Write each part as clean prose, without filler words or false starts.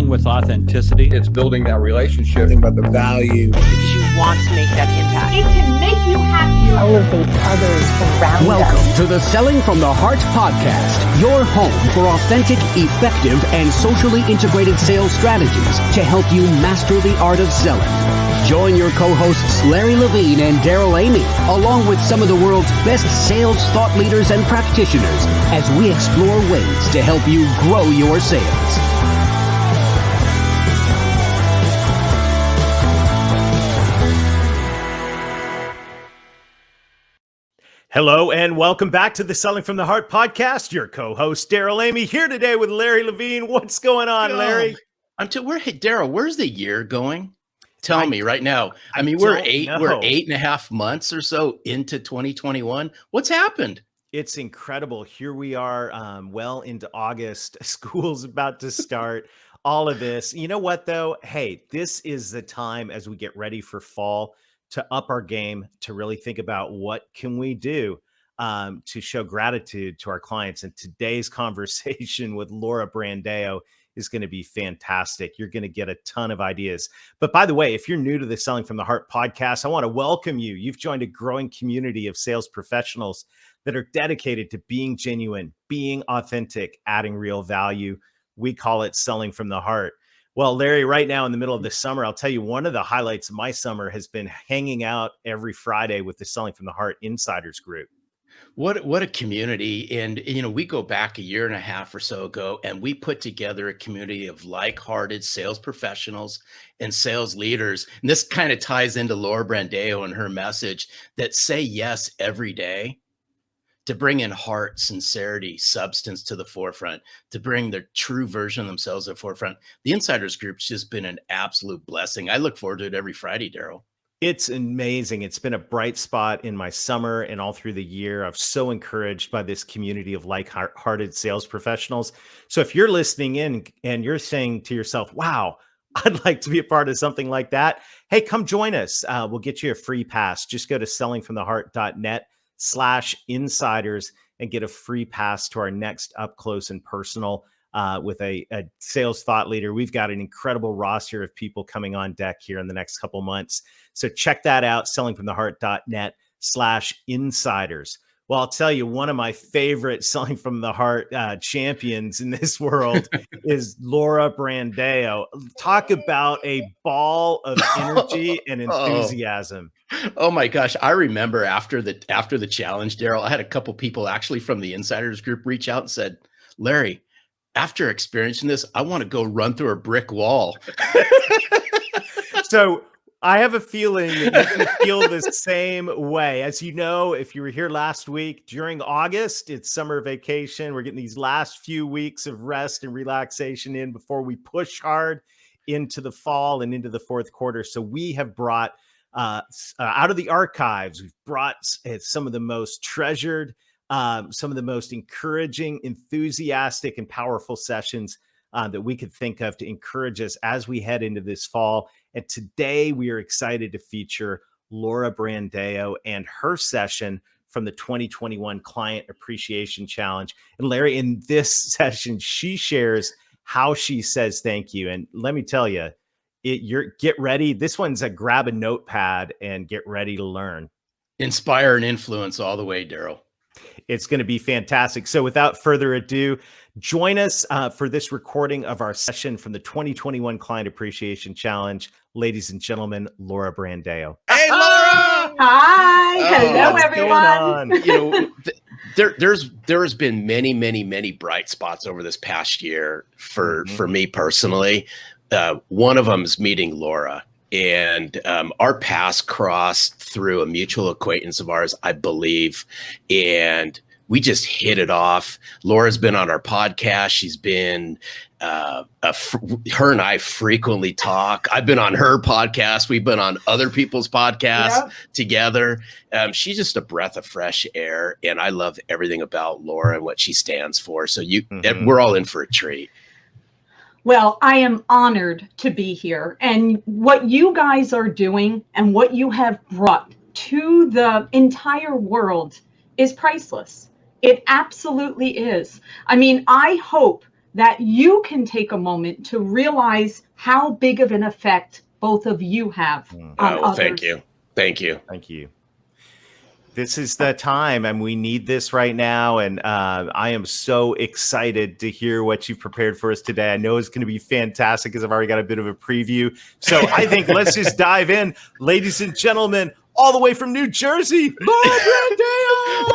selling with authenticity. It's building that relationship. Think about the value. Because you want to make that impact. It can make you happy. Elevate others around Welcome us. to the Selling from the Heart podcast, your home for authentic, effective, and socially integrated sales strategies to help you master the art of selling. Join your co-hosts Larry Levine and Daryl Amy, along with some of the world's best sales thought leaders and practitioners, as we explore ways to help you grow your sales. Hello and welcome back to the Selling from the Heart podcast. Your co-host Daryl Amy here today with Larry Levine. What's going on, Larry? Daryl, where's the year going? Tell me right now. I mean, we're 8.5 months or so into 2021. What's happened? It's incredible. Here we are, well into August. School's about to start. All of this. You know what, though? Hey, this is the time as we get ready for fall to up our game, to really think about what can we do to show gratitude to our clients. And today's conversation with Laura Brandao is going to be fantastic. You're going to get a ton of ideas. But by the way, if you're new to the Selling from the Heart podcast, I want to welcome you. You've joined a growing community of sales professionals that are dedicated to being genuine, being authentic, adding real value. We call it Selling from the Heart. Well, Larry, right now in the middle of the summer, I'll tell you one of the highlights of my summer has been hanging out every Friday with the Selling from the Heart Insiders group. What a community. And, we go back a year and a half or so ago, and we put together a community of like-hearted sales professionals and sales leaders. And this kind of ties into Laura Brandao and her message that say yes every day, to bring in heart, sincerity, substance to the forefront, to bring their true version of themselves to the forefront. The Insiders Group's just been an absolute blessing. I look forward to it every Friday, Daryl. It's amazing. It's been a bright spot in my summer and all through the year. I'm so encouraged by this community of like-hearted sales professionals. So if you're listening in and you're saying to yourself, wow, I'd like to be a part of something like that, hey, come join us. We'll get you a free pass. Just go to sellingfromtheheart.net/insiders and get a free pass to our next up close and personal with a sales thought leader. We've got an incredible roster of people coming on deck here in the next couple months. So check that out, sellingfromtheheart.net/insiders. Well, I'll tell you, one of my favorite Selling from the Heart champions in this world is Laura Brandao. Talk about a ball of energy and enthusiasm. Oh my gosh. I remember after the challenge, Daryl, I had a couple people actually from the Insiders Group reach out and said, Larry, after experiencing this, I want to go run through a brick wall. So I have a feeling that you're going to feel the same way. As you know, if you were here last week, during August, it's summer vacation. We're getting these last few weeks of rest and relaxation in before we push hard into the fall and into the fourth quarter. So we have brought out of the archives, we've brought some of the most treasured, some of the most encouraging, enthusiastic, and powerful sessions that we could think of to encourage us as we head into this fall. And today we are excited to feature Laura Brandao and her session from the 2021 Client Appreciation Challenge. And Larry, in this session, she shares how she says thank you. And let me tell you, get ready. This one's a grab a notepad and get ready to learn. Inspire and influence all the way, Daryl. It's going to be fantastic. So without further ado, join us for this recording of our session from the 2021 Client Appreciation Challenge. Ladies and gentlemen, Laura Brandao. Hey, Laura! Hi. Hello, everyone. There has been many bright spots over this past year for me personally. One of them is meeting Laura. And our paths crossed through a mutual acquaintance of ours, I believe. And we just hit it off. Laura's been on our podcast. She's been, her and I frequently talk. I've been on her podcast. We've been on other people's podcasts together. She's just a breath of fresh air. And I love everything about Laura and what she stands for. So we're all in for a treat. Well, I am honored to be here. And what you guys are doing and what you have brought to the entire world is priceless. It absolutely is. I mean, I hope that you can take a moment to realize how big of an effect both of you have on others. Thank you. Thank you. Thank you. This is the time, and we need this right now. And I am so excited to hear what you've prepared for us today. I know it's going to be fantastic because I've already got a bit of a preview. So I think let's just dive in. Ladies and gentlemen, all the way from New Jersey, Laura Brandao!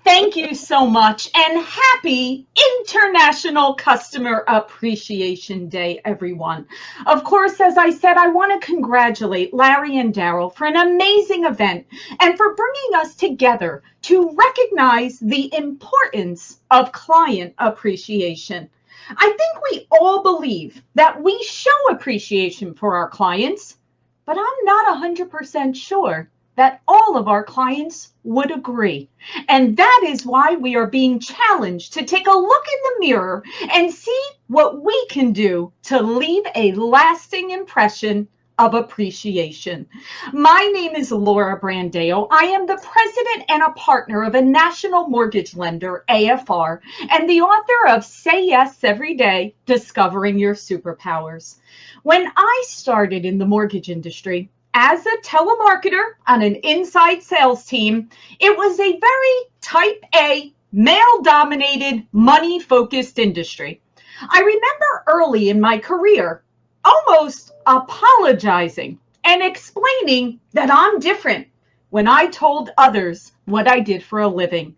Thank you so much, and happy International Customer Appreciation Day, everyone. Of course, as I said, I want to congratulate Larry and Daryl for an amazing event and for bringing us together to recognize the importance of client appreciation. I think we all believe that we show appreciation for our clients, but I'm not 100% sure that all of our clients would agree. And that is why we are being challenged to take a look in the mirror and see what we can do to leave a lasting impression of appreciation. My name is Laura Brandao. I am the president and a partner of a national mortgage lender, AFR, and the author of Say Yes Every Day, Discovering Your Superpowers. When I started in the mortgage industry as a telemarketer on an inside sales team, it was a very type A, male-dominated, money-focused industry. I remember early in my career almost apologizing and explaining that I'm different when I told others what I did for a living.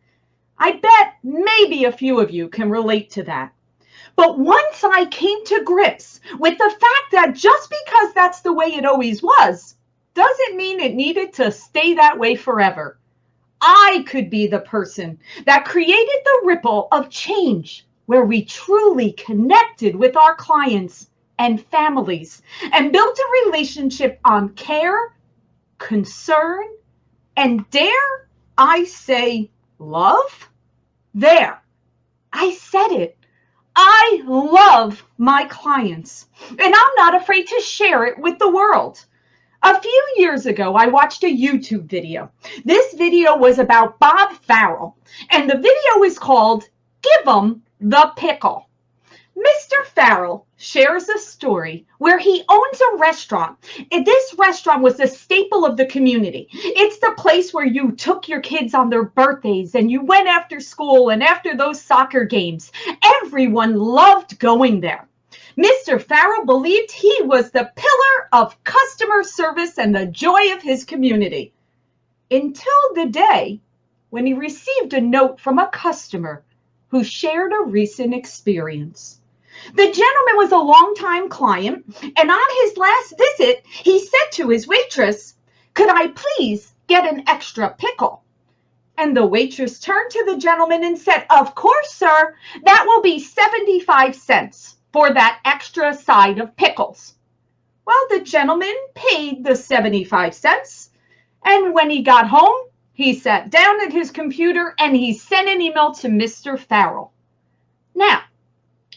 I bet maybe a few of you can relate to that. But once I came to grips with the fact that just because that's the way it always was, doesn't mean it needed to stay that way forever. I could be the person that created the ripple of change where we truly connected with our clients and families and built a relationship on care, concern, and dare I say love? There, I said it. I love my clients, and I'm not afraid to share it with the world. A few years ago, I watched a YouTube video. This video was about Bob Farrell, and the video is called Give 'em the Pickle. Mr. Farrell shares a story where he owns a restaurant. And this restaurant was a staple of the community. It's the place where you took your kids on their birthdays and you went after school and after those soccer games. Everyone loved going there. Mr. Farrell believed he was the pillar of customer service and the joy of his community. Until the day when he received a note from a customer who shared a recent experience. The gentleman was a longtime client, and on his last visit, he said to his waitress, "Could I please get an extra pickle?" And the waitress turned to the gentleman and said, "Of course, sir, that will be 75 cents for that extra side of pickles." Well, the gentleman paid the 75 cents, and when he got home, he sat down at his computer and he sent an email to Mr. Farrell. Now,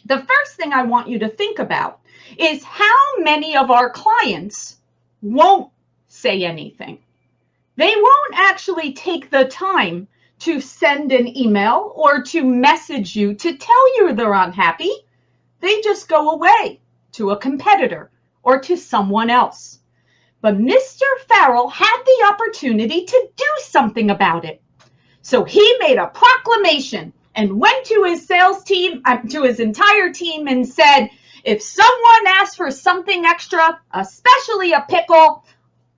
the first thing I want you to think about is how many of our clients won't say anything. They won't actually take the time to send an email or to message you to tell you they're unhappy. They just go away to a competitor or to someone else. But Mr. Farrell had the opportunity to do something about it. So he made a proclamation and went to his sales team, to his entire team, and said, if someone asks for something extra, especially a pickle,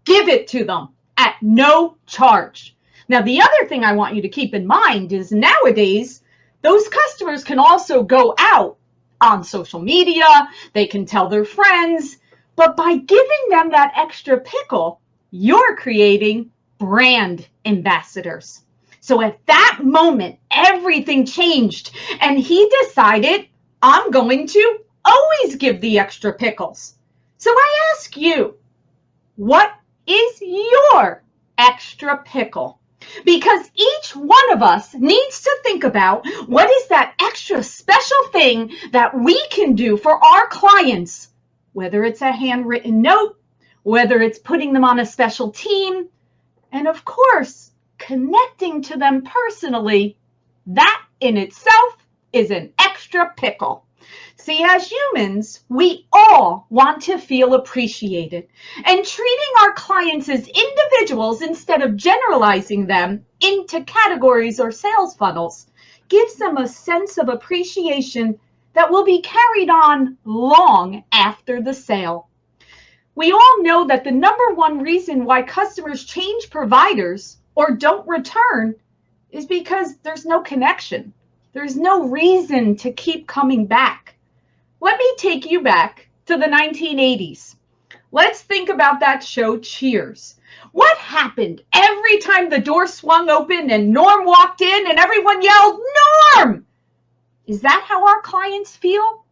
give it to them at no charge. Now, the other thing I want you to keep in mind is nowadays, those customers can also go out on social media, they can tell their friends, but by giving them that extra pickle, you're creating brand ambassadors. So at that moment, everything changed. And he decided, I'm going to always give the extra pickles. So I ask you, what is your extra pickle? Because each one of us needs to think about what is that extra special thing that we can do for our clients, whether it's a handwritten note, whether it's putting them on a special team, and of course, connecting to them personally. That in itself is an extra pickle. See, as humans, we all want to feel appreciated, and treating our clients as individuals instead of generalizing them into categories or sales funnels gives them a sense of appreciation that will be carried on long after the sale. We all know that the number one reason why customers change providers or don't return is because there's no connection. There's no reason to keep coming back. Let me take you back to the 1980s. Let's think about that show Cheers. What happened every time the door swung open and Norm walked in and everyone yelled, "Norm!" Is that how our clients feel?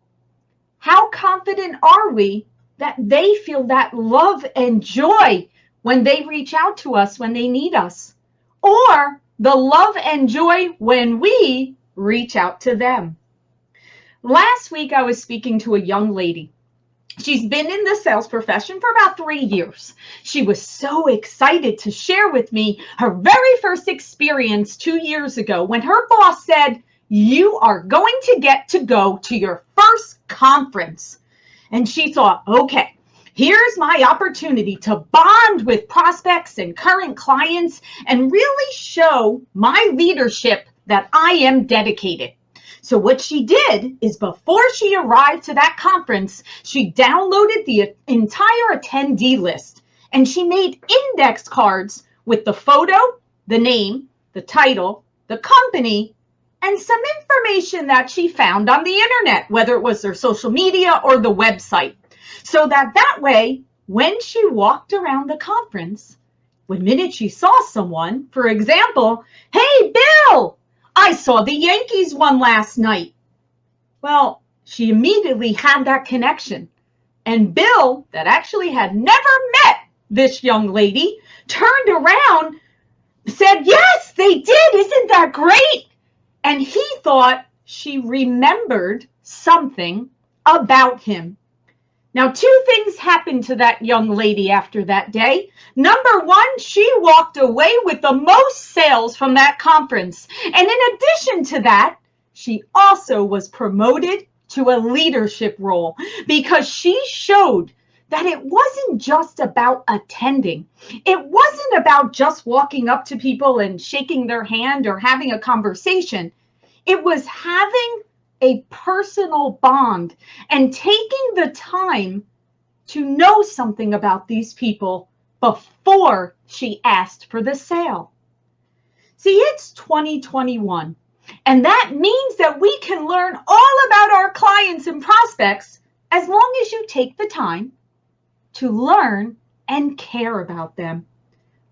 How confident are we that they feel that love and joy when they reach out to us when they need us? Or the love and joy when we reach out to them? Last week, I was speaking to a young lady. She's been in the sales profession for about 3 years. She was so excited to share with me her very first experience 2 years ago when her boss said, "You are going to get to go to your first conference." And she thought, okay, here's my opportunity to bond with prospects and current clients and really show my leadership that I am dedicated. So what she did is before she arrived to that conference, she downloaded the entire attendee list and she made index cards with the photo, the name, the title, the company, and some information that she found on the internet, whether it was their social media or the website. So that way, when she walked around the conference, the minute she saw someone, for example, "Hey, Bill, I saw the Yankees won last night." Well, she immediately had that connection. And Bill, that actually had never met this young lady, turned around, said, "Yes, they did. Isn't that great?" And he thought she remembered something about him. Now, 2 things happened to that young lady after that day. Number one, she walked away with the most sales from that conference. And in addition to that, she also was promoted to a leadership role because she showed that it wasn't just about attending. It wasn't about just walking up to people and shaking their hand or having a conversation. It was having a personal bond and taking the time to know something about these people before she asked for the sale. See, it's 2021, and that means that we can learn all about our clients and prospects as long as you take the time to learn and care about them.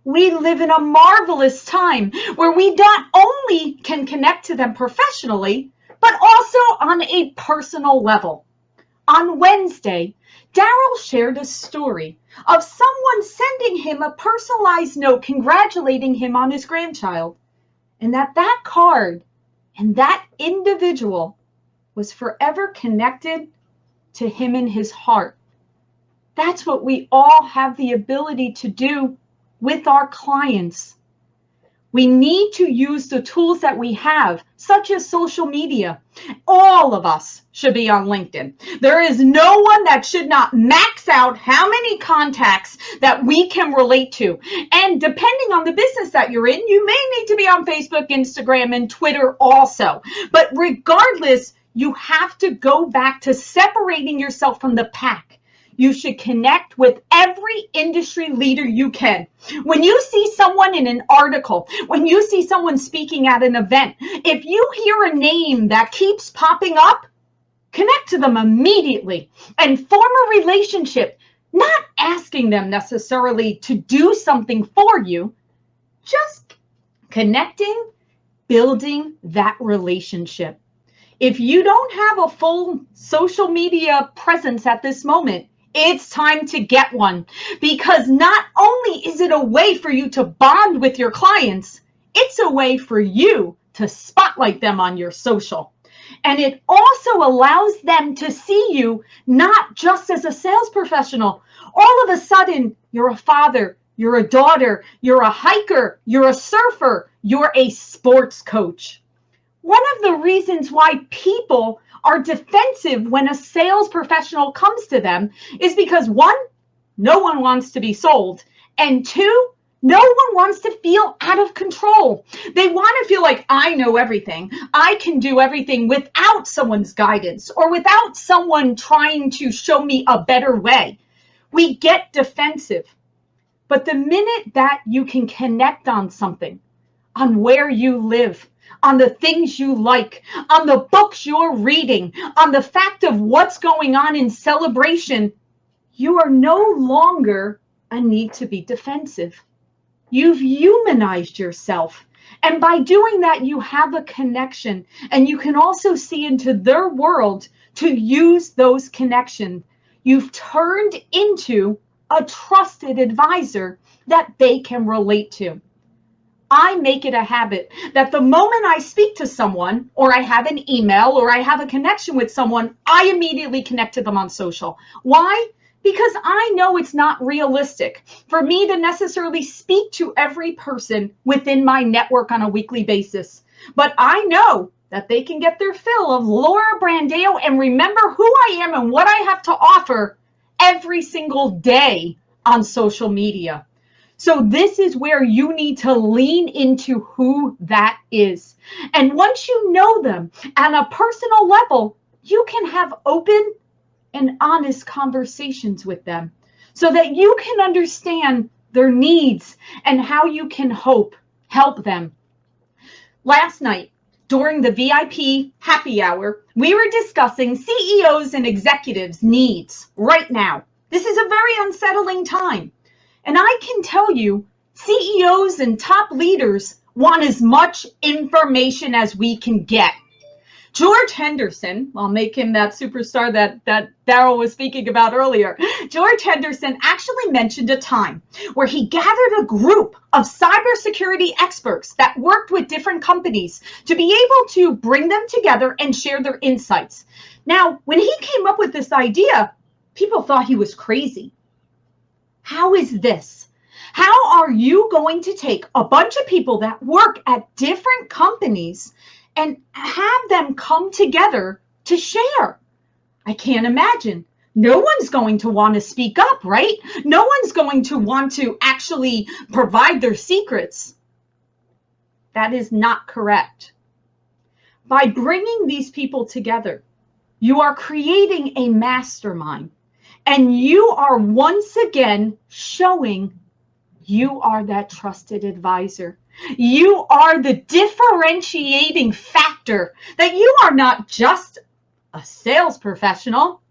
We live in a marvelous time where we not only can connect to them professionally, but also on a personal level. On Wednesday, Daryl shared a story of someone sending him a personalized note congratulating him on his grandchild, and that card and that individual was forever connected to him in his heart. That's what we all have the ability to do with our clients. We need to use the tools that we have, such as social media. All of us should be on LinkedIn. There is no one that should not max out how many contacts that we can relate to. And depending on the business that you're in, you may need to be on Facebook, Instagram, and Twitter also. But regardless, you have to go back to separating yourself from the pack. You should connect with every industry leader you can. When you see someone in an article, when you see someone speaking at an event, if you hear a name that keeps popping up, connect to them immediately and form a relationship, not asking them necessarily to do something for you, just connecting, building that relationship. If you don't have a full social media presence at this moment, it's time to get one, because not only is it a way for you to bond with your clients, it's a way for you to spotlight them on your social. And it also allows them to see you not just as a sales professional. All of a sudden, you're a father, you're a daughter, you're a hiker, you're a surfer, you're a sports coach. One of the reasons why people are defensive when a sales professional comes to them is because one, no one wants to be sold, and two, no one wants to feel out of control. They want to feel like I know everything. I can do everything without someone's guidance or without someone trying to show me a better way. We get defensive. But the minute that you can connect on something, on where you live, on the things you like, on the books you're reading, on the fact of what's going on in celebration, you are no longer a need to be defensive. You've humanized yourself. And by doing that, you have a connection. And you can also see into their world to use those connections. You've turned into a trusted advisor that they can relate to. I make it a habit that the moment I speak to someone, or I have an email, or I have a connection with someone, I immediately connect to them on social. Why? Because I know it's not realistic for me to necessarily speak to every person within my network on a weekly basis. But I know that they can get their fill of Laura Brandao and remember who I am and what I have to offer every single day on social media. So this is where you need to lean into who that is. And once you know them on a personal level, you can have open and honest conversations with them so that you can understand their needs and how you can help them. Last night, during the VIP happy hour, we were discussing CEOs and executives' needs right now. This is a very unsettling time. And I can tell you, CEOs and top leaders want as much information as we can get. George Henderson, I'll make him that superstar that Daryl was speaking about earlier. George Henderson actually mentioned a time where he gathered a group of cybersecurity experts that worked with different companies to be able to bring them together and share their insights. Now, when he came up with this idea, people thought he was crazy. How is this? How are you going to take a bunch of people that work at different companies and have them come together to share? I can't imagine. No one's going to want to speak up, right? No one's going to want to actually provide their secrets. That is not correct. By bringing these people together, you are creating a mastermind. And you are once again showing you are that trusted advisor. You are the differentiating factor that you are not just a sales professional.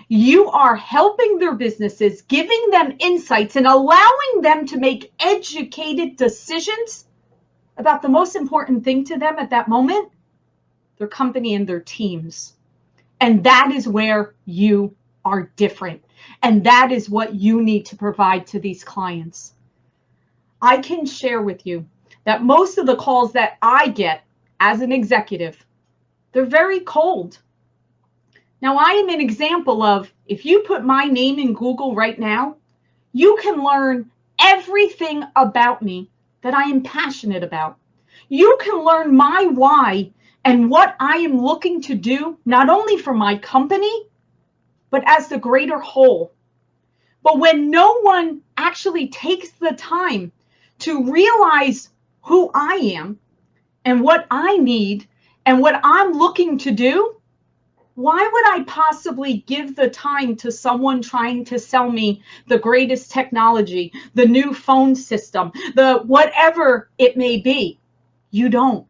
You are helping their businesses, giving them insights and allowing them to make educated decisions about the most important thing to them at that moment, their company and their teams. And that is where you are different. And that is what you need to provide to these clients. I can share with you that most of the calls that I get as an executive, they're very cold. Now, I am an example of, if you put my name in Google right now, you can learn everything about me that I am passionate about. You can learn my why and what I am looking to do, not only for my company, but as the greater whole. But when no one actually takes the time to realize who I am and what I need and what I'm looking to do, why would I possibly give the time to someone trying to sell me the greatest technology, the new phone system, the whatever it may be? You don't.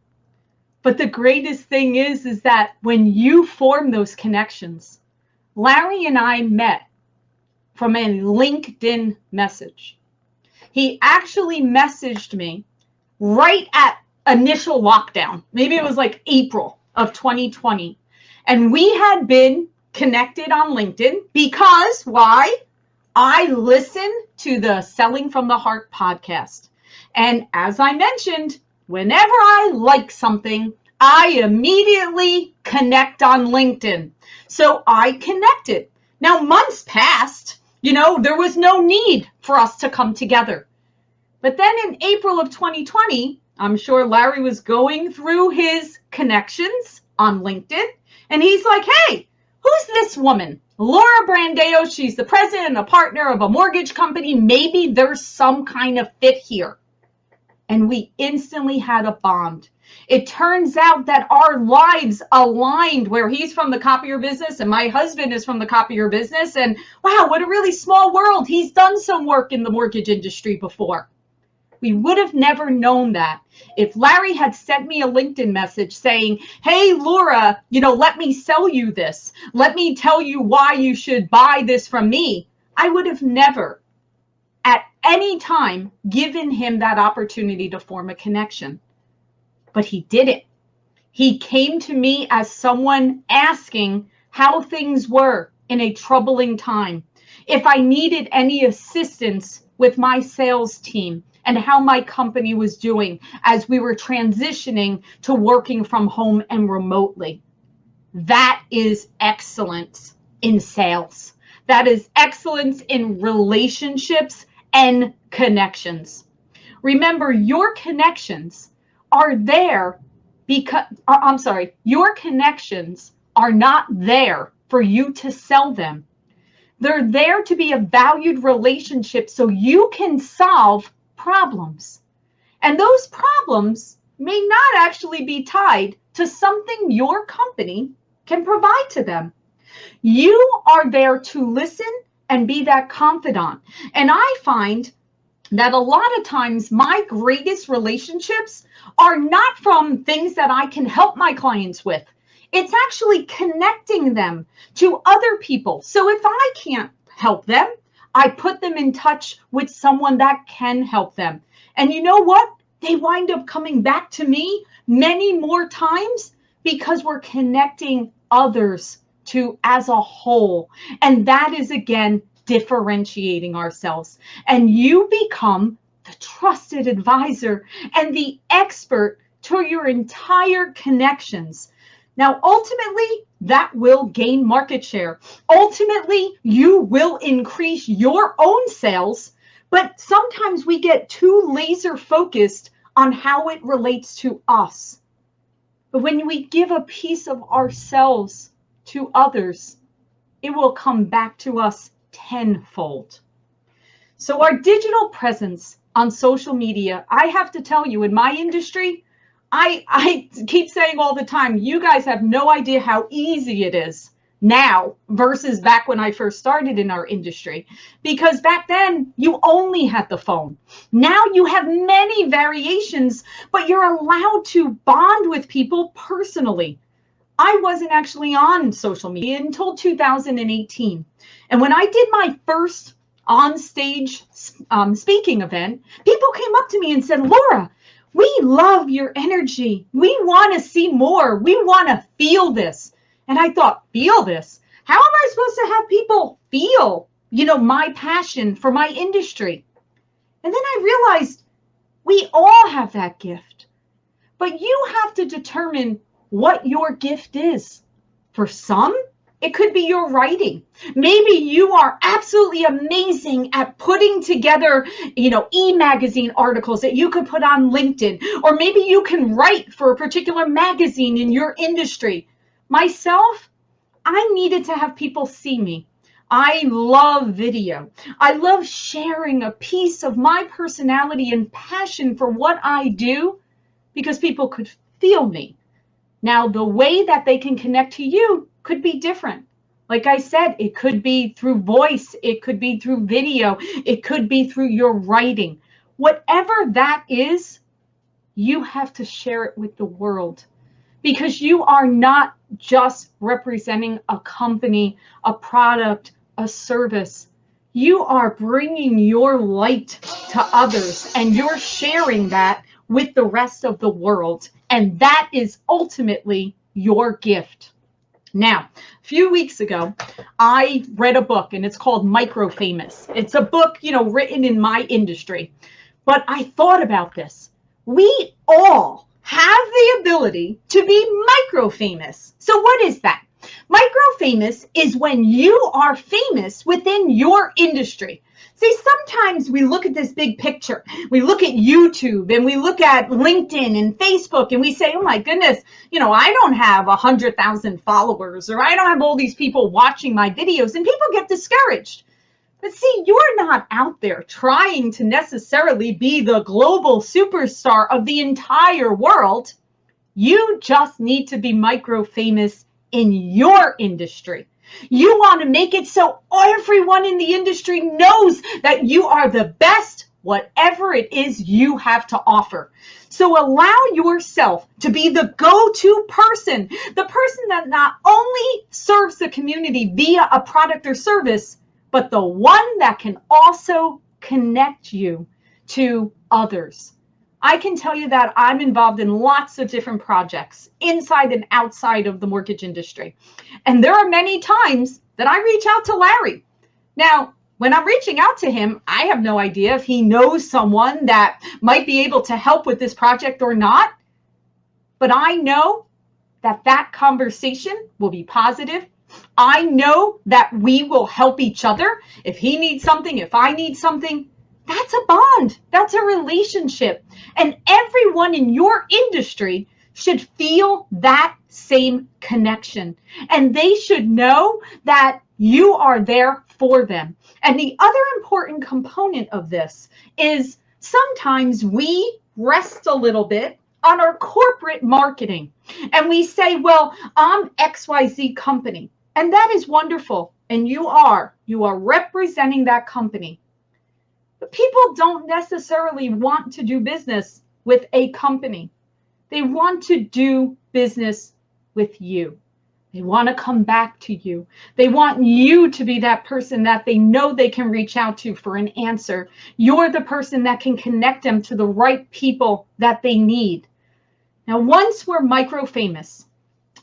But the greatest thing is that when you form those connections, Larry and I met from a LinkedIn message. He actually messaged me right at initial lockdown. Maybe it was like April of 2020. And we had been connected on LinkedIn because why? I listen to the Selling from the Heart podcast. And as I mentioned, whenever I like something, I immediately connect on LinkedIn. So I connected. Now, months passed, there was no need for us to come together. But then in April of 2020, I'm sure Larry was going through his connections on LinkedIn, and he's like, hey, who's this woman? Laura Brandao. She's the president and a partner of a mortgage company. Maybe there's some kind of fit here. And we instantly had a bond. It turns out that our lives aligned, where he's from the copier business and my husband is from the copier business. And wow, what a really small world. He's done some work in the mortgage industry before. We would have never known that if Larry had sent me a LinkedIn message saying, hey, Laura, let me sell you this. Let me tell you why you should buy this from me. I would have never at any time given him that opportunity to form a connection. But he did it. He came to me as someone asking how things were in a troubling time, if I needed any assistance with my sales team, and how my company was doing as we were transitioning to working from home and remotely. That is excellence in sales. That is excellence in relationships and connections. Remember, your connections are there because, your connections are not there for you to sell them. They're there to be a valued relationship so you can solve problems. And those problems may not actually be tied to something your company can provide to them. You are there to listen and be that confidant. And I find that a lot of times my greatest relationships are not from things that I can help my clients with. It's actually connecting them to other people. So if I can't help them, I put them in touch with someone that can help them. And you know what? They wind up coming back to me many more times because we're connecting others to as a whole. And that is, again, differentiating ourselves. And you become the trusted advisor and the expert to your entire connections. Now, ultimately, that will gain market share. Ultimately, you will increase your own sales, but sometimes we get too laser focused on how it relates to us. But when we give a piece of ourselves to others, it will come back to us tenfold. So our digital presence on social media, I have to tell you, in my industry, I keep saying all the time, you guys have no idea how easy it is now versus back when I first started in our industry. Because back then, you only had the phone. Now you have many variations, but you're allowed to bond with people personally. I wasn't actually on social media until 2018. And when I did my first on-stage speaking event, people came up to me and said, Laura, we love your energy. We want to see more. We want to feel this. And I thought, feel this? How am I supposed to have people feel, my passion for my industry? And then I realized we all have that gift. But you have to determine what your gift is. For some, it could be your writing. Maybe you are absolutely amazing at putting together, e-magazine articles that you could put on LinkedIn, or maybe you can write for a particular magazine in your industry. Myself, I needed to have people see me. I love video. I love sharing a piece of my personality and passion for what I do because people could feel me. Now, the way that they can connect to you could be different. Like I said, it could be through voice, it could be through video, it could be through your writing. Whatever that is, you have to share it with the world because you are not just representing a company, a product, a service. You are bringing your light to others and you're sharing that with the rest of the world. And that is ultimately your gift. Now, a few weeks ago, I read a book and it's called Micro Famous. It's a book, written in my industry. But I thought about this. We all have the ability to be micro famous. So what is that? Micro-famous is when you are famous within your industry. See, sometimes we look at this big picture. We look at YouTube and we look at LinkedIn and Facebook and we say, oh my goodness, I don't have 100,000 followers, or I don't have all these people watching my videos, and people get discouraged. But see, you're not out there trying to necessarily be the global superstar of the entire world. You just need to be micro-famous in your industry. You want to make it so everyone in the industry knows that you are the best, whatever it is you have to offer. So allow yourself to be the go-to person, the person that not only serves the community via a product or service, but the one that can also connect you to others. I can tell you that I'm involved in lots of different projects inside and outside of the mortgage industry. And there are many times that I reach out to Larry. Now, when I'm reaching out to him, I have no idea if he knows someone that might be able to help with this project or not. But I know that that conversation will be positive. I know that we will help each other. If he needs something, if I need something, that's a bond. That's a relationship. And everyone in your industry should feel that same connection. And they should know that you are there for them. And the other important component of this is sometimes we rest a little bit on our corporate marketing. And we say, well, I'm XYZ company. And that is wonderful. And you are representing that company. But people don't necessarily want to do business with a company. They want to do business with you. They want to come back to you. They want you to be that person that they know they can reach out to for an answer. You're the person that can connect them to the right people that they need. Now, once we're micro-famous,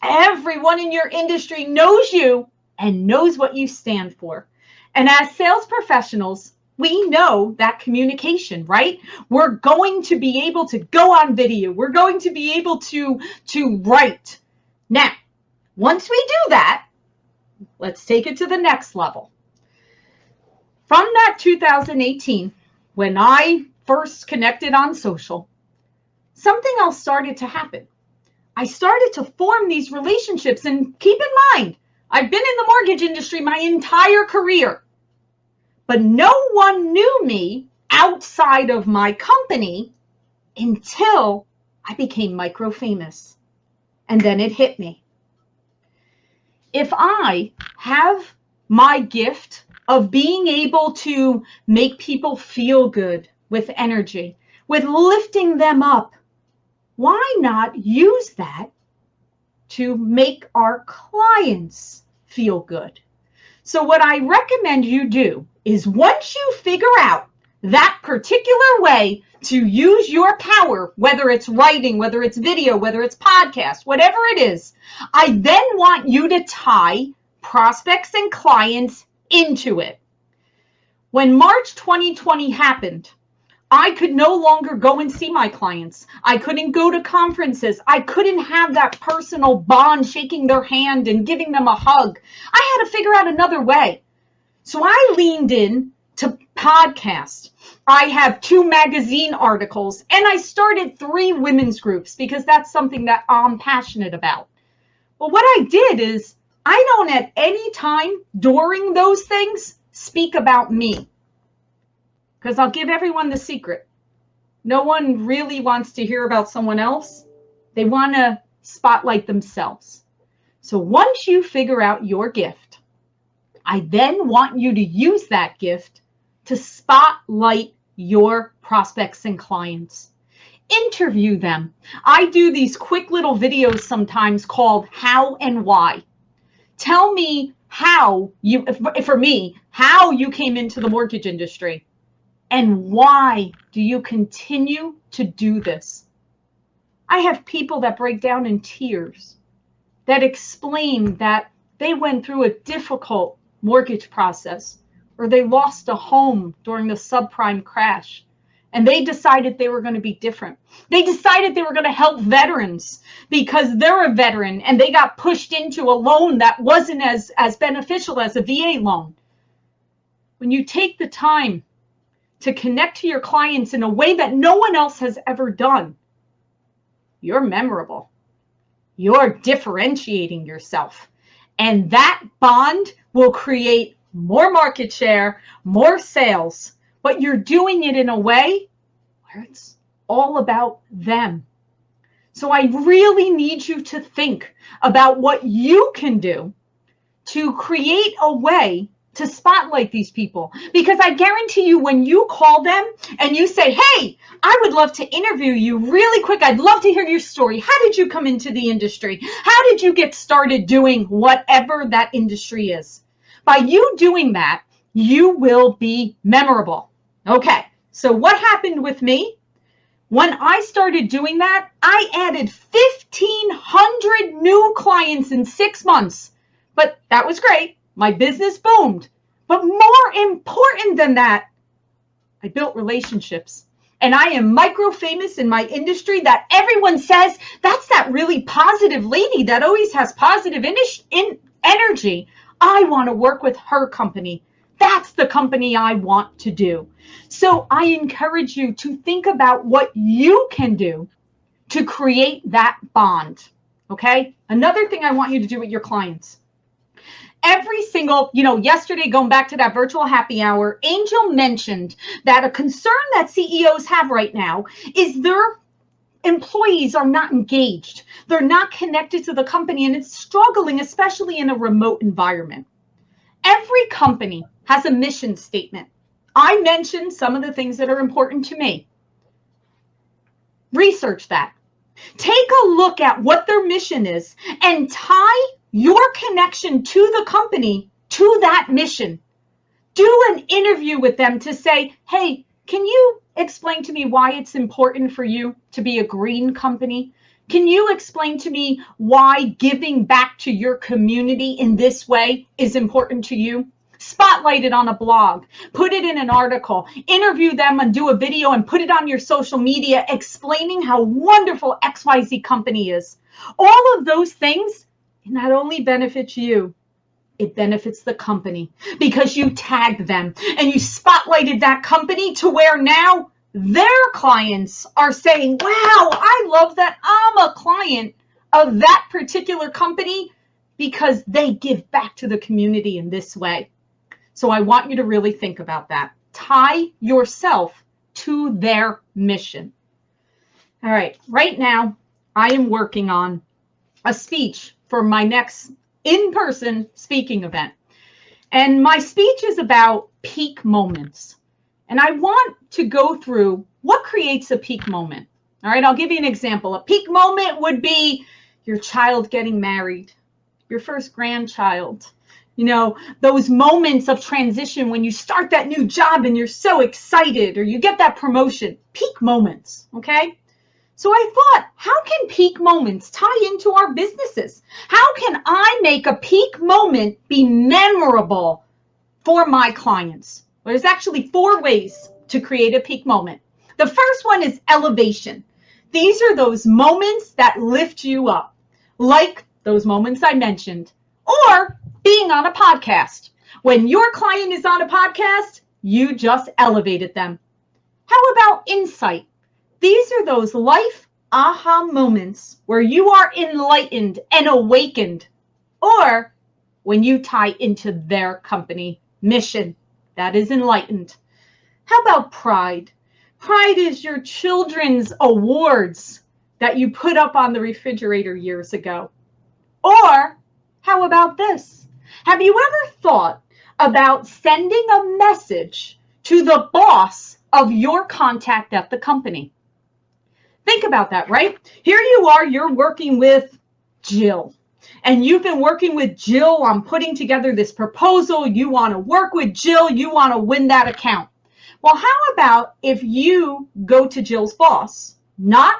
everyone in your industry knows you and knows what you stand for. And as sales professionals, we know that communication, right? We're going to be able to go on video. We're going to be able to write. Now, once we do that, let's take it to the next level. From that 2018, when I first connected on social, something else started to happen. I started to form these relationships, and keep in mind, I've been in the mortgage industry my entire career. But no one knew me outside of my company until I became micro-famous. And then it hit me. If I have my gift of being able to make people feel good with energy, with lifting them up, why not use that to make our clients feel good? So what I recommend you do is, once you figure out that particular way to use your power, whether it's writing, whether it's video, whether it's podcast, whatever it is, I then want you to tie prospects and clients into it. When March 2020 happened, I could no longer go and see my clients. I couldn't go to conferences. I couldn't have that personal bond, shaking their hand and giving them a hug. I had to figure out another way. So I leaned in to podcasts. I have 2 magazine articles, and I started 3 women's groups because that's something that I'm passionate about. Well, what I did is, I don't at any time during those things speak about me. Because I'll give everyone the secret. No one really wants to hear about someone else. They want to spotlight themselves. So once you figure out your gift, I then want you to use that gift to spotlight your prospects and clients. Interview them. I do these quick little videos sometimes called How and Why. Tell me how you, for me, how you came into the mortgage industry. And why do you continue to do this? I have people that break down in tears, that explain that they went through a difficult mortgage process, or they lost a home during the subprime crash. and they decided they were going to be different. They decided they were going to help veterans because they're a veteran and they got pushed into a loan that wasn't as beneficial as a VA loan. When you take the time to connect to your clients in a way that no one else has ever done, you're memorable. You're differentiating yourself. And that bond will create more market share, more sales, but you're doing it in a way where it's all about them. So I really need you to think about what you can do to create a way to spotlight these people. Because I guarantee you, when you call them and you say, hey, I would love to interview you really quick. I'd love to hear your story. How did you come into the industry? How did you get started doing whatever that industry is? By you doing that, you will be memorable. Okay, so what happened with me? When I started doing that, I added 1,500 new clients in 6 months. But that was great. My business boomed. But more important than that, I built relationships. And I am micro famous in my industry that everyone says, that's that really positive lady that always has positive energy. I want to work with her company. That's the company I want to do. So I encourage you to think about what you can do to create that bond. Okay? Another thing I want you to do with your clients. Every single, yesterday, going back to that virtual happy hour, Angel mentioned that a concern that CEOs have right now is their employees are not engaged. They're not connected to the company, and it's struggling, especially in a remote environment. Every company has a mission statement. I mentioned some of the things that are important to me. Research that. Take a look at what their mission is and tie your connection to the company to that mission. Do an interview with them to say, hey, can you explain to me why it's important for you to be a green company? Can you explain to me why giving back to your community in this way is important to you? Spotlight it on a blog, put it in an article, interview them and do a video and put it on your social media explaining how wonderful XYZ company is. All of those things not only benefits you, it benefits the company because you tagged them and you spotlighted that company to where now their clients are saying, wow, I love that I'm a client of that particular company because they give back to the community in this way. So I want you to really think about that. Tie yourself to their mission. All right, right now I am working on a speech for my next in-person speaking event. And my speech is about peak moments. And I want to go through what creates a peak moment. All right, I'll give you an example. A peak moment would be your child getting married, your first grandchild, those moments of transition when you start that new job and you're so excited, or you get that promotion. Peak moments, okay? So I thought, how can peak moments tie into our businesses? How can I make a peak moment be memorable for my clients? Well, there's actually 4 ways to create a peak moment. The first one is elevation. These are those moments that lift you up, like those moments I mentioned, or being on a podcast. When your client is on a podcast, you just elevated them. How about insight? These are those life aha moments where you are enlightened and awakened, or when you tie into their company mission, that is enlightened. How about pride? Pride is your children's awards that you put up on the refrigerator years ago. Or how about this? Have you ever thought about sending a message to the boss of your contact at the company? Think about that, right? Here you are, you're working with Jill. And you've been working with Jill on putting together this proposal. You want to work with Jill. You want to win that account. Well, how about if you go to Jill's boss, not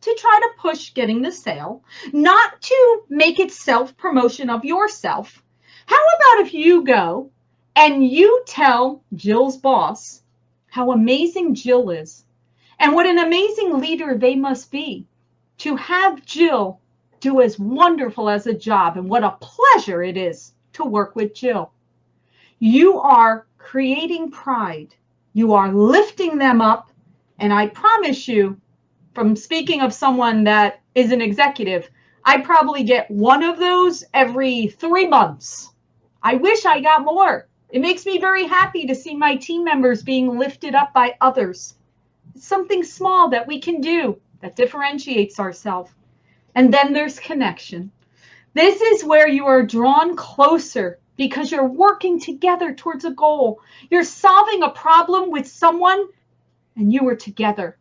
to try to push getting the sale, not to make it self-promotion of yourself. How about if you go and you tell Jill's boss how amazing Jill is And what an amazing leader they must be to have Jill do as wonderful as a job. And what a pleasure it is to work with Jill. You are creating pride. You are lifting them up. And I promise you, from speaking of someone that is an executive, I probably get one of those every 3 months. I wish I got more. It makes me very happy to see my team members being lifted up by others. It's something small that we can do that differentiates ourselves. And then there's connection. This is where you are drawn closer because you're working together towards a goal. You're solving a problem with someone and you are together.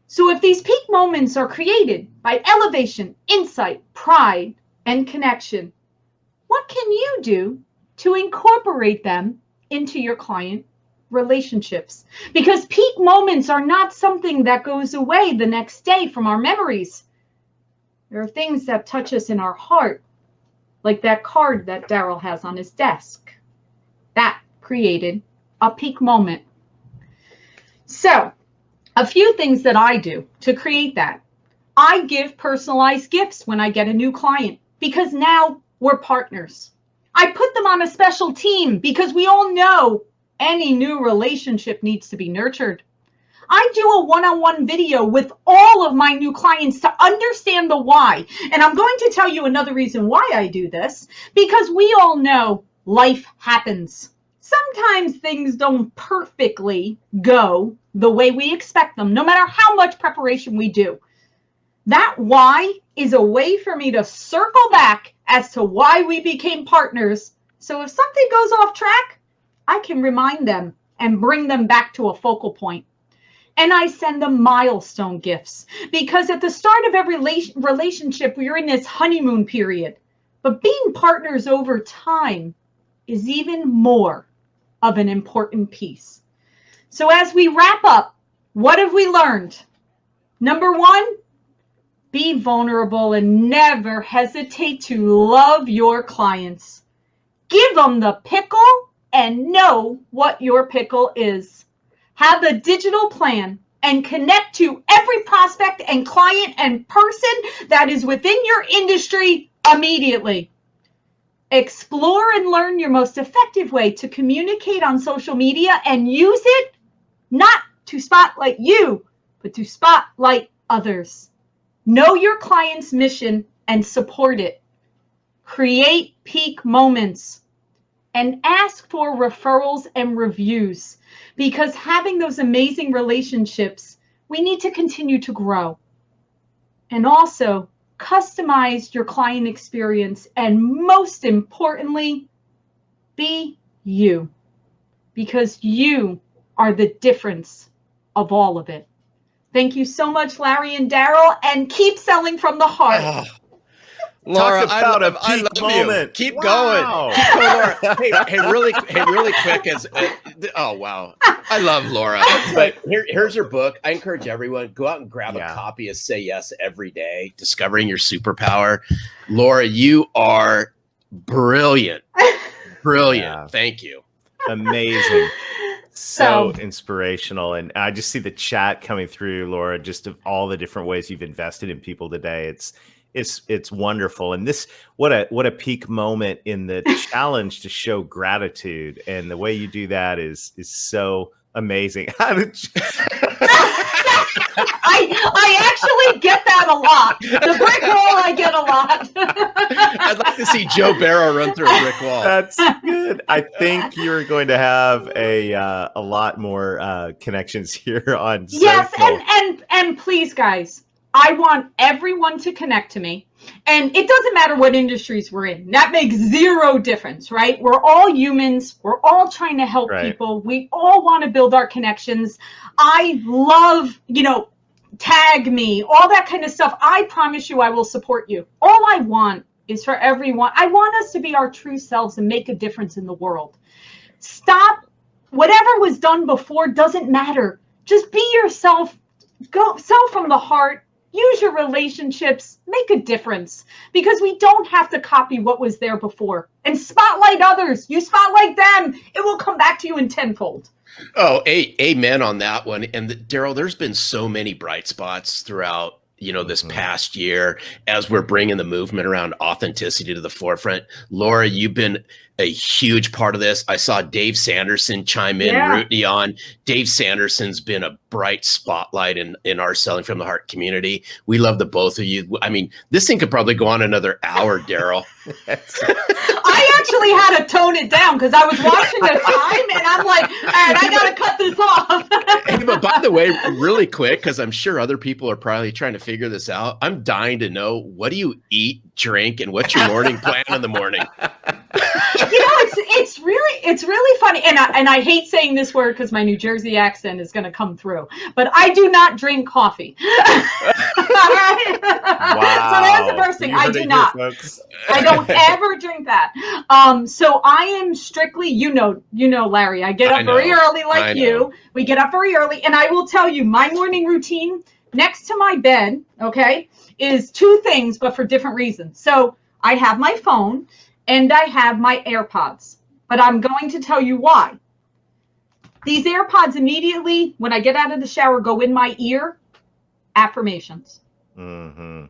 So if these peak moments are created by elevation, insight, pride, and connection, what can you do to incorporate them into your client relationships? Because peak moments are not something that goes away the next day from our memories. There are things that touch us in our heart, like that card that Daryl has on his desk. That created a peak moment. So, a few things that I do to create that. I give personalized gifts when I get a new client because now we're partners. I put them on a special team because we all know any new relationship needs to be nurtured. I do a one-on-one video with all of my new clients to understand the why. And I'm going to tell you another reason why I do this, because we all know life happens. Sometimes things don't perfectly go the way we expect them, no matter how much preparation we do. That why is a way for me to circle back as to why we became partners. So if something goes off track, I can remind them and bring them back to a focal point. And I send them milestone gifts because at the start of every relationship, we're in this honeymoon period. But being partners over time is even more of an important piece. So as we wrap up, what have we learned? Number one, be vulnerable and never hesitate to love your clients. Give them the pickle and know what your pickle is. Have a digital plan and connect to every prospect and client and person that is within your industry immediately. Explore and learn your most effective way to communicate on social media and use it not to spotlight you, but to spotlight others. Know your client's mission and support it. Create peak moments and ask for referrals and reviews because having those amazing relationships, we need to continue to grow. And also, customize your client experience and most importantly, be you because you are the difference of all of it. Thank you so much, Larry and Daryl, and keep selling from the heart. Laura, Talk about a I peak love moment. You. Keep Wow. going. Keep going, Laura. Hey, really quick. Oh, wow. I love Laura. But here's her book. I encourage everyone, go out and grab a copy of Say Yes Every Day, Discovering Your Superpower. Laura, you are brilliant. Brilliant. Yeah. Thank you. Amazing. So inspirational. And I just see the chat coming through, Laura, just of all the different ways you've invested in people today. It's wonderful. And this, what a peak moment in the challenge to show gratitude. And the way you do that is so amazing. I actually get that a lot. The brick wall, I get a lot. I'd like to see Joe Barrow run through a brick wall. That's good. I think you're going to have a lot more connections here on Yes, social. and please, guys, I want everyone to connect to me. And it doesn't matter what industries we're in. That makes zero difference, right? We're all humans. We're all trying to help people. We all want to build our connections. I love, tag me, all that kind of stuff. I promise you I will support you. All I want is for everyone. I want us to be our true selves and make a difference in the world. Stop. Whatever was done before doesn't matter. Just be yourself. Go sell from the heart. Use your relationships, make a difference because we don't have to copy what was there before and spotlight others. You spotlight them, it will come back to you in tenfold. Oh, amen on that one. And Daryl, there's been so many bright spots throughout, this past year as we're bringing the movement around authenticity to the forefront. Laura, you've been a huge part of this. I saw Dave Sanderson chime in, rooting on. Dave Sanderson's been a bright spotlight in our Selling from the Heart community. We love the both of you. I mean, this thing could probably go on another hour, Daryl. I actually had to tone it down because I was watching the time and I'm like, all right, I got to cut this off. Hey, but by the way, really quick, because I'm sure other people are probably trying to figure this out. I'm dying to know, what do you eat, drink, and what's your morning plan in the morning? It's really funny, and I hate saying this word because my New Jersey accent is going to come through, but I do not drink coffee. All right? Wow. So that's the first thing. I do not. I don't ever drink that. So I am strictly, Larry, I get up very early like you. We get up very early, and I will tell you, my morning routine next to my bed, okay, is two things, but for different reasons. So I have my phone and I have my AirPods, but I'm going to tell you why. These AirPods immediately, when I get out of the shower, go in my ear, affirmations. Mm-hmm.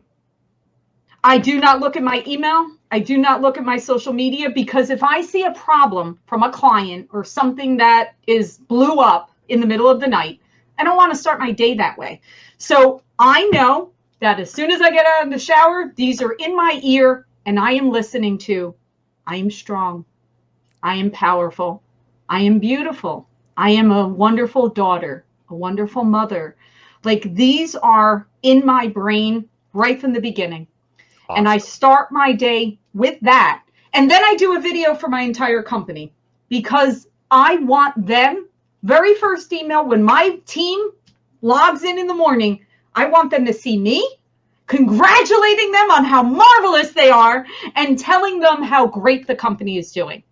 I do not look at my email. I do not look at my social media, because if I see a problem from a client or something that is blew up in the middle of the night, I don't want to start my day that way. So I know that as soon as I get out of the shower, these are in my ear and I am listening to, I am strong. I am powerful. I am beautiful. I am a wonderful daughter, a wonderful mother. Like, these are in my brain right from the beginning. Awesome. And I start my day with that. And then I do a video for my entire company, because I want them, very first email when my team logs in the morning, I want them to see me, congratulating them on how marvelous they are and telling them how great the company is doing.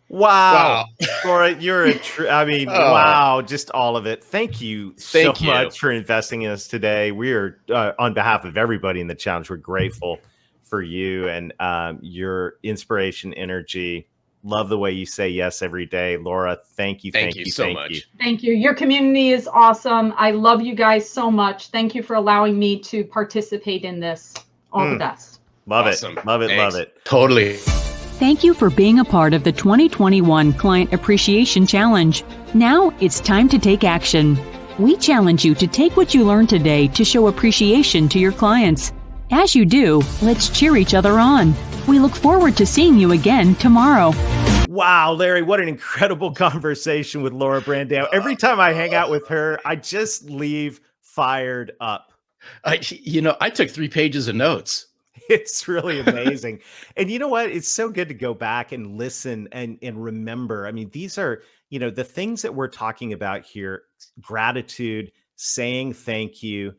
Wow. Laura, you're a true, wow, just all of it. Thank you so much for investing in us today. We are, on behalf of everybody in the challenge, we're grateful for you and your inspiration, energy. Love the way you say yes every day. Laura, thank you so much. Thank you. Your community is awesome. I love you guys so much. Thank you for allowing me to participate in this. All the best. Love it. Love it. Thanks. Love it. Totally. Thank you for being a part of the 2021 Client Appreciation Challenge. Now it's time to take action. We challenge you to take what you learned today to show appreciation to your clients. As you do, let's cheer each other on. We look forward to seeing you again tomorrow. Wow, Larry, what an incredible conversation with Laura Brandao. Every time I hang out with her, I just leave fired up. I took 3 pages of notes. It's really amazing. And you know what? It's so good to go back and listen and remember. I mean, these are, the things that we're talking about here: gratitude, saying thank you.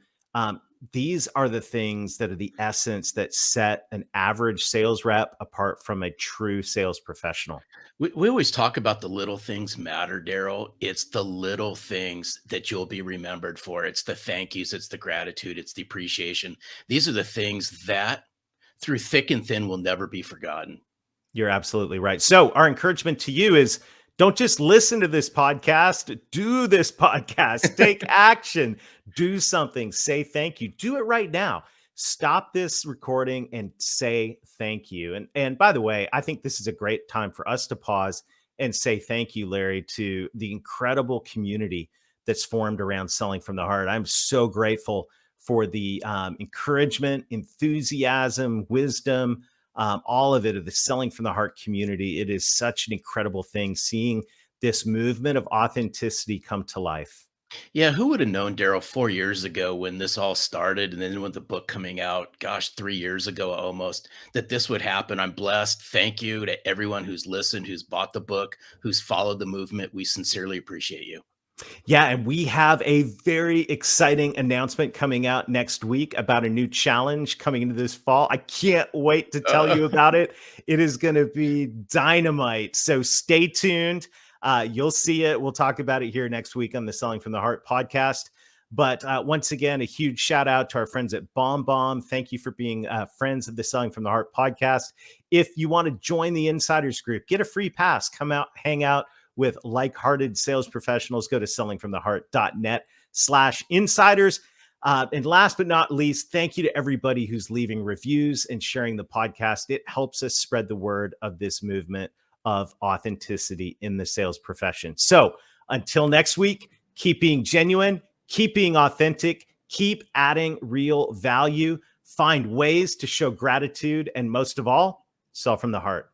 These are the things that are the essence that set an average sales rep apart from a true sales professional. We always talk about the little things matter, Daryl. It's the little things that you'll be remembered for. It's the thank yous. It's the gratitude. It's the appreciation. These are the things that through thick and thin will never be forgotten. You're absolutely right. So our encouragement to you is, don't just listen to this podcast, do this podcast, take action, do something, say thank you, do it right now. Stop this recording and say thank you. And by the way, I think this is a great time for us to pause and say thank you, Larry, to the incredible community that's formed around Selling from the Heart. I'm so grateful for the encouragement, enthusiasm, wisdom, all of it, of the Selling from the Heart community. It is such an incredible thing seeing this movement of authenticity come to life. Yeah, who would have known, Daryl, 4 years ago when this all started, and then with the book coming out, 3 years ago almost, that this would happen. I'm blessed. Thank you to everyone who's listened, who's bought the book, who's followed the movement. We sincerely appreciate you. Yeah, and we have a very exciting announcement coming out next week about a new challenge coming into this fall. I can't wait to tell you about it. It is going to be dynamite. So stay tuned. You'll see it. We'll talk about it here next week on the Selling from the Heart podcast. But once again, a huge shout out to our friends at BombBomb. Thank you for being friends of the Selling from the Heart podcast. If you want to join the Insiders Group, get a free pass, come out, hang out with like-hearted sales professionals. Go to sellingfromtheheart.net/insiders. And last but not least, thank you to everybody who's leaving reviews and sharing the podcast. It helps us spread the word of this movement of authenticity in the sales profession. So until next week, keep being genuine, keep being authentic, keep adding real value, find ways to show gratitude, and most of all, sell from the heart.